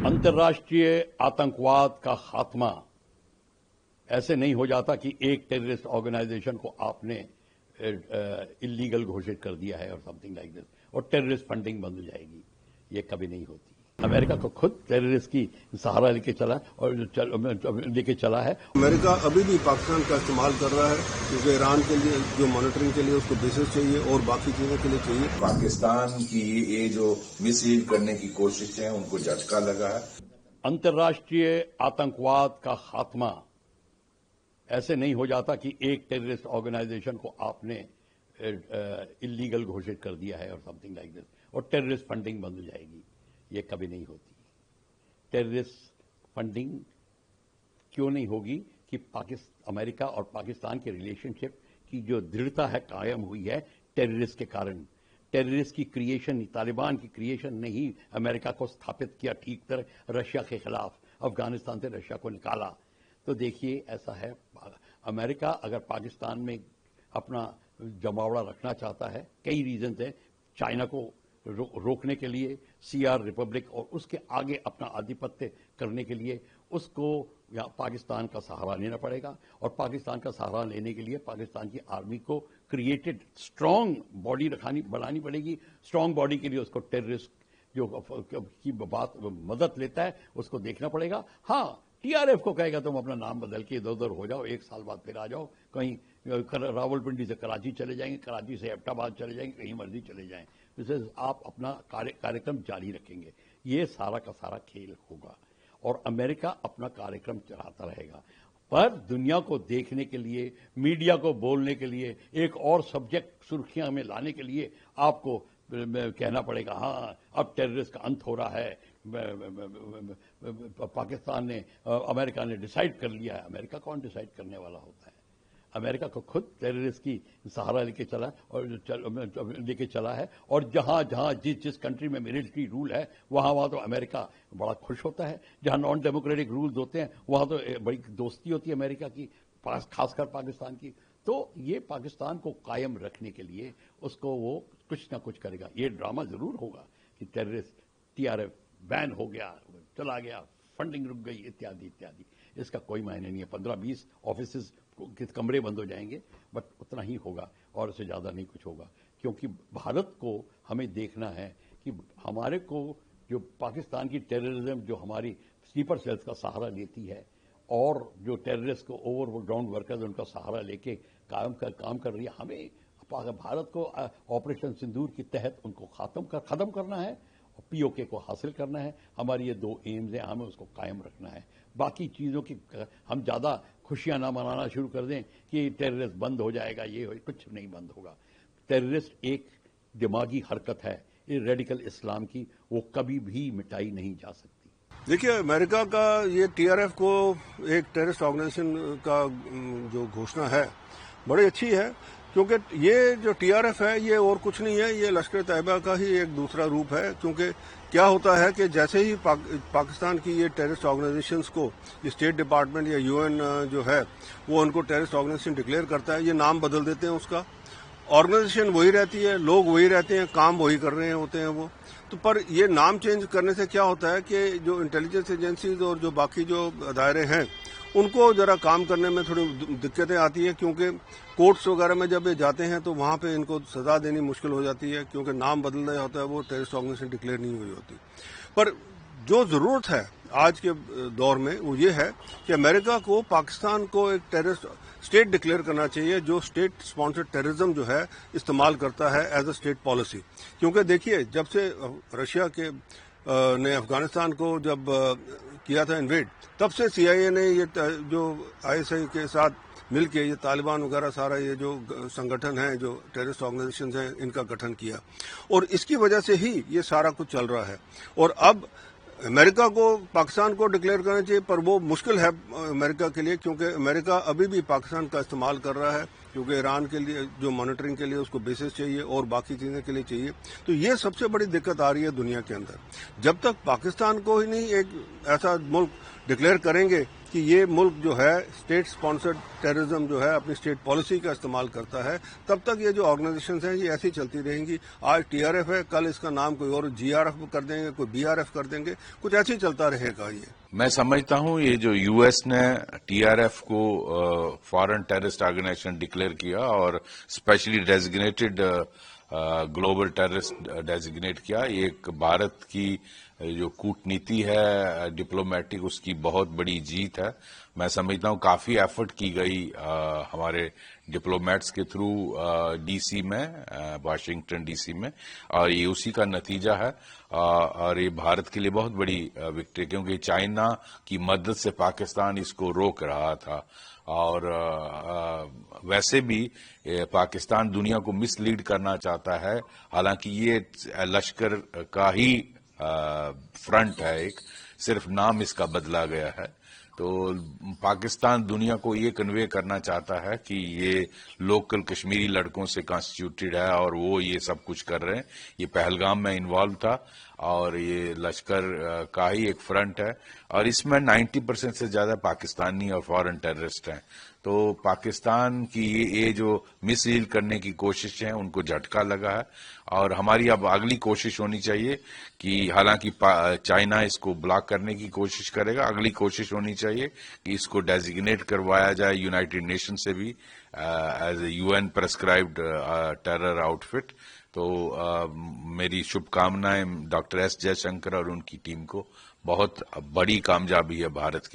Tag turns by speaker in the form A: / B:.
A: अंतर्राष्ट्रीय आतंकवाद का खात्मा ऐसे नहीं हो जाता कि एक टेररिस्ट ऑर्गेनाइजेशन को आपने इलीगल घोषित कर दिया है और समथिंग लाइक दिस और टेररिस्ट फंडिंग बंद हो जाएगी। ये कभी नहीं होती। अमेरिका को खुद टेररिस्ट की सहारा लेके चला और लेके चला है।
B: अमेरिका अभी भी पाकिस्तान का इस्तेमाल कर रहा है क्योंकि ईरान के लिए जो मॉनिटरिंग के लिए उसको बेसिस चाहिए और बाकी चीजों के लिए चाहिए।
C: पाकिस्तान की ये जो मिसलीड करने की कोशिशें हैं उनको झटका लगा है।
A: अंतर्राष्ट्रीय आतंकवाद का खात्मा ऐसे नहीं हो जाता कि एक टेररिस्ट ऑर्गेनाइजेशन को आपने इलीगल घोषित कर दिया है और समथिंग लाइक दिस और टेररिस्ट फंडिंग बंद हो जाएगी। ये कभी नहीं होती। टेररिस्ट फंडिंग क्यों नहीं होगी कि अमेरिका और पाकिस्तान के रिलेशनशिप की जो दृढ़ता है कायम हुई है टेररिस्ट के कारण। टेररिस्ट की क्रिएशन, तालिबान की क्रिएशन ने ही अमेरिका को स्थापित किया ठीक तरह रशिया के खिलाफ। अफगानिस्तान से रशिया को निकाला। तो देखिए ऐसा है, अमेरिका अगर पाकिस्तान में अपना जमावड़ा रखना चाहता है, कई रीजन है, चाइना को रोकने के लिए, सीआर रिपब्लिक और उसके आगे अपना आधिपत्य करने के लिए उसको पाकिस्तान का सहारा लेना पड़ेगा। और पाकिस्तान का सहारा लेने के लिए पाकिस्तान की आर्मी को क्रिएटेड स्ट्रांग बॉडी बनानी पड़ेगी। स्ट्रांग बॉडी के लिए उसको टेररिस्ट जो की बात मदद लेता है उसको देखना पड़ेगा। हाँ, टीआरएफ को कहेगा तुम अपना नाम बदल के इधर उधर हो जाओ, एक साल बाद फिर आ जाओ, कहीं रावलपिंडी से कराची चले जाएंगे, कराची से एबटाबाद चले जाएंगे, कहीं मर्जी चले जाएं। इससे आप अपना कार्यक्रम जारी रखेंगे। ये सारा का सारा खेल होगा और अमेरिका अपना कार्यक्रम चलाता रहेगा। पर दुनिया को देखने के लिए, मीडिया को बोलने के लिए, एक और सब्जेक्ट सुर्खियां में लाने के लिए आपको कहना पड़ेगा हाँ अब टेररिस्ट का अंत हो रहा है, पाकिस्तान ने, अमेरिका ने डिसाइड कर लिया है। अमेरिका कौन डिसाइड करने वाला होता है? अमेरिका को खुद टेररिस्ट की सहारा लेके चला है और जहां जिस कंट्री में मिलिट्री रूल है वहां तो अमेरिका बड़ा खुश होता है। जहां नॉन डेमोक्रेटिक रूल्स होते हैं वहां तो बड़ी दोस्ती होती है अमेरिका की, खासकर पाकिस्तान की। तो ये पाकिस्तान को कायम रखने के लिए उसको वो कुछ ना कुछ करेगा। ये ड्रामा जरूर होगा कि टेररिस्ट टीआरएफ बैन हो गया, चला गया, फंडिंग रुक गई, इत्यादि इत्यादि। इसका कोई मायने नहीं है। 15-20 ऑफिसेज कमरे बंद हो जाएंगे, बट उतना ही होगा और उससे ज्यादा नहीं कुछ होगा। क्योंकि भारत को हमें देखना है कि हमारे को जो पाकिस्तान की टेररिज्म जो हमारी स्लीपर सेल्स का सहारा लेती है और जो टेररिस्ट को ओवरग्राउंड वर्कर्स उनका सहारा लेके काम कर रही है, हमें भारत को ऑपरेशन सिंदूर के तहत उनको खत्म करना है और पीओके को हासिल करना है। हमारी ये 2 एम्स हैं, हमें उसको कायम रखना है। बाकी चीजों की हम ज्यादा खुशियां ना मनाना शुरू कर दें कि टेररिस्ट बंद हो जाएगा, ये कुछ नहीं बंद होगा। टेररिस्ट एक दिमागी हरकत है, ये रेडिकल इस्लाम की, वो कभी भी मिटाई नहीं जा सकती।
B: देखिए, अमेरिका का ये टीआरएफ को एक टेररिस्ट ऑर्गेनाइजेशन का जो घोषणा है बड़ी अच्छी है, क्योंकि ये जो टीआरएफ है ये और कुछ नहीं है, ये लश्कर तैयबा का ही एक दूसरा रूप है। क्योंकि क्या होता है कि जैसे ही पाकिस्तान की ये टेररिस्ट ऑर्गेनाइजेशंस को स्टेट डिपार्टमेंट या यूएन जो है वो उनको टेररिस्ट ऑर्गेनाइजेशन डिक्लेयर करता है, ये नाम बदल देते हैं उसका। ऑर्गेनाइजेशन वही रहती है, लोग वही रहते हैं, काम वही कर रहे होते हैं वो तो। पर ये नाम चेंज करने से क्या होता है कि जो इंटेलिजेंस एजेंसीज और जो बाकी जो दायरे हैं उनको जरा काम करने में थोड़ी दिक्कतें आती है, क्योंकि कोर्ट्स वगैरह में जब ये जाते हैं तो वहां पे इनको सजा देनी मुश्किल हो जाती है, क्योंकि नाम बदल रहा होता है, वो टेररिस्ट ऑर्गेनाइजेशन डिक्लेयर नहीं हुई होती। पर जो जरूरत है आज के दौर में वो ये है कि अमेरिका को पाकिस्तान को एक टेररिस्ट स्टेट डिक्लेयर करना चाहिए, जो स्टेट स्पॉन्सर्ड टेररिज्म जो है इस्तेमाल करता है एज अ स्टेट पॉलिसी। क्योंकि देखिए, जब से रशिया के ने अफगानिस्तान को जब किया था इन्वेड, तब से सीआईए ने ये जो आईएसआई के साथ मिलके ये तालिबान वगैरह सारा ये जो संगठन है, जो टेररिस्ट ऑर्गेनाइजेशन हैं, इनका गठन किया और इसकी वजह से ही ये सारा कुछ चल रहा है। और अब अमेरिका को पाकिस्तान को डिक्लेयर करना चाहिए, पर वो मुश्किल है अमेरिका के लिए, क्योंकि अमेरिका अभी भी पाकिस्तान का इस्तेमाल कर रहा है, क्योंकि ईरान के लिए जो मॉनिटरिंग के लिए उसको बेसिस चाहिए और बाकी चीजें के लिए चाहिए। तो ये सबसे बड़ी दिक्कत आ रही है दुनिया के अंदर। जब तक पाकिस्तान को ही नहीं एक ऐसा मुल्क डिक्लेयर करेंगे کہ یہ ملک جو ہے اسٹیٹ سپانسرڈ ٹیررزم جو ہے اپنی اسٹیٹ پالیسی کا استعمال کرتا ہے، تب تک یہ جو آرگنائزیشنز ہیں یہ ایسی چلتی رہیں گی. آج ٹی آر ایف ہے، کل اس کا نام کوئی اور جی آر ایف کر دیں گے، کوئی بی آر ایف کر دیں گے، کچھ ایسے ہی چلتا رہے گا. یہ
D: میں سمجھتا ہوں یہ جو یو ایس نے ٹی آر ایف کو فارن ٹیررسٹ آرگنائزیشن ڈکلیئر کیا اور specially designated global terrorist designate کیا، یہ ایک بھارت کی جو کورٹنیتی ہے ڈپلومیٹک اس کی بہت بڑی جیت ہے. میں سمجھتا ہوں کافی ایفرٹ کی گئی ہمارے ڈپلومیٹس کے تھرو ڈی سی میں، واشنگٹن ڈی سی میں، اور یہ اسی کا نتیجہ ہے. اور یہ بھارت کے لیے بہت بڑی وکٹری، کیونکہ چائنا کی مدد سے پاکستان اس کو روک رہا تھا. اور ویسے بھی پاکستان دنیا کو مس لیڈ کرنا چاہتا ہے، حالانکہ یہ لشکر کا ہی فرنٹ ہے، ایک صرف نام اس کا بدلا گیا ہے. تو پاکستان دنیا کو یہ کنوے کرنا چاہتا ہے کہ یہ لوکل کشمیری لڑکوں سے کانسٹیٹیوٹیڈ ہے اور وہ یہ سب کچھ کر رہے ہیں. یہ پہلگام میں انوالو تھا اور یہ لشکر کا ہی ایک فرنٹ ہے، اور اس میں 90% سے زیادہ پاکستانی اور فارن ٹیررسٹ ہیں. تو پاکستان کی یہ جو مس لیڈ کرنے کی کوششیں ہیں ان کو جھٹکا لگا ہے، اور ہماری اب اگلی کوشش ہونی چاہیے کہ حالانکہ چائنا اس کو بلاک کرنے کی کوشش کرے گا، اگلی کوشش ہونی چاہیے کہ اس کو ڈیزگنیٹ کروایا جائے یونائٹڈ نیشن سے بھی as a U N proscribed terror outfit. تو میری شبھ کامنائیں ڈاکٹر ایس جے شنکر اور ان کی ٹیم کو. بہت بڑی کامیابی ہے بھارت کی.